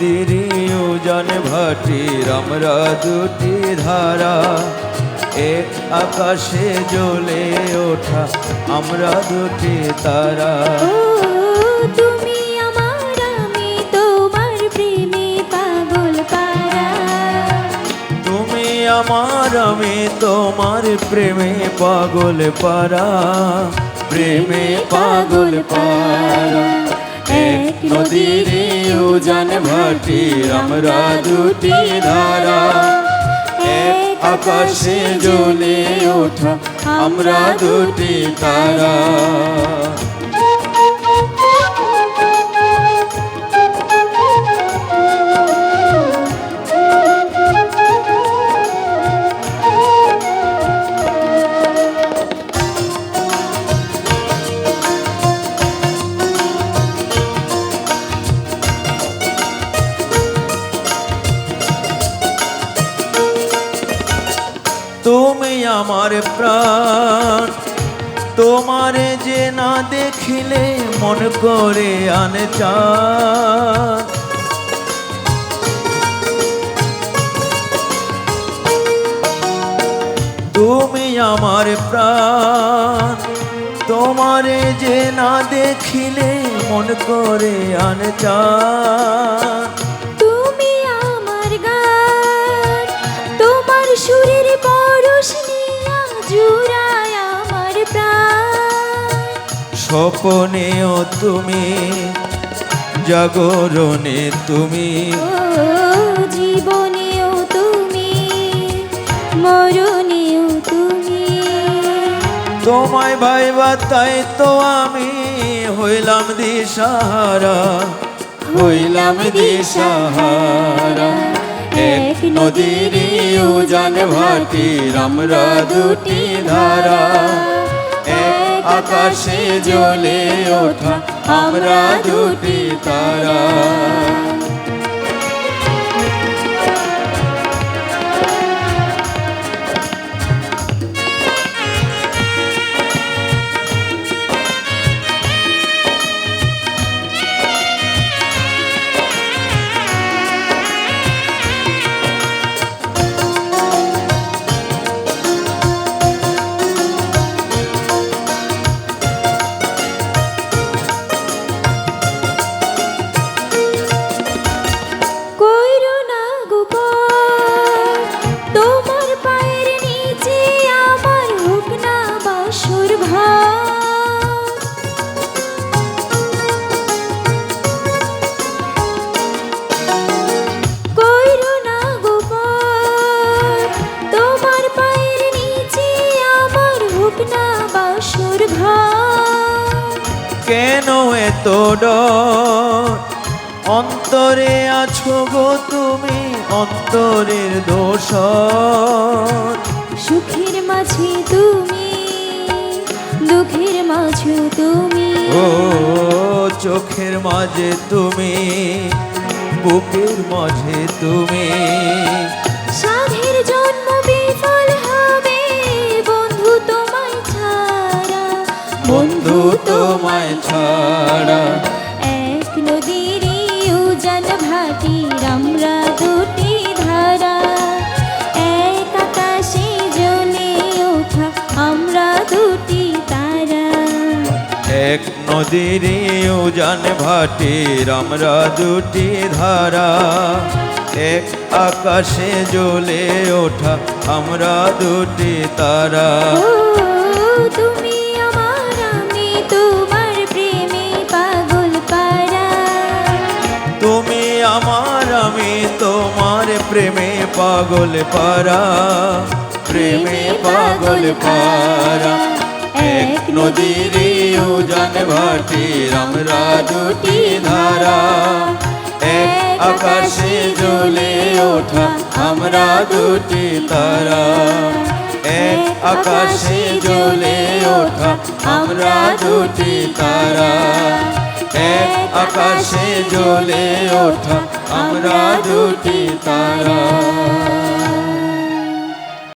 নদীর উজান ভাটির আমরা দুটি ধারা, এক আকাশে জ্বলে ওঠা আমরা দুটি তারা। তুমি আমার আমি তোমার প্রেমে পাগল পারা, তুমি আমার আমি তোমার প্রেমে পাগল পারা, প্রেমে পাগল পারা। এক নদীর উজান ভাটির আমরা দুটি ধারা, এক আকাশে জ্বলে ওঠা আমরা দুটি তারা। তুমি আমার প্রাণ, তোমারে যে না দেখিলে মন করে আনে চান। তুমি আমার প্রাণ, তোমারে যে না দেখিলে মন করে আনে চান। তুমি আমার গান, তোমার সুরের পরশ নিয়া জুড়ায় আমার প্রাণ। স্বপনেও তুমি, জাগরণে তুমি, ও জীবনেও তুমি, মরণেও তুমি। তোমায় ভাইবা তাই তো আমি হইলাম দিশাহারা, হইলাম দিশাহারা। এক নদীর উজান ভাটির আমরা দুটি ধারা, এক আকাশে জ্বলে ওঠা আমরা দুটি তারা। কেন এত ডর, অন্তরে আছো গো তুমি অন্তরের দোষর। সুখের মাঝে তুমি, দুঃখের মাঝে তুমি, ও চোখের মাঝে তুমি, বুকের মাঝে তুমি। সাধের জন্ম বিফল হবে বন্ধু তোমায় ছাড়া, বন্ধু তোমায় ছাড়া। এক নদীর উজান ভাটির আমরা দুটি ধারা, এক আকাশে জ্বলে ওঠা আমরা দুটি তারা। এক নদীর উজান ভাটির আমরা দুটি ধারা, এক আকাশে জ্বলে ওঠা আমরা দুটি তারা। তুমি আমার আমি তোমার প্রেমে পাগল পারা, তুমি আমার আমি তোমার প্রেমে পাগল পারা, প্রেমে পাগল পারা। এক নদীর উজান ভাটির আমরা দুটি ধারা, এক আকাশে জ্বলে ওঠা আমরা দুটি তারা, এক আকাশে জ্বলে ওঠা আমরা দুটি তারা, এক আকাশে জ্বলে ওঠা আমরা দুটি তারা।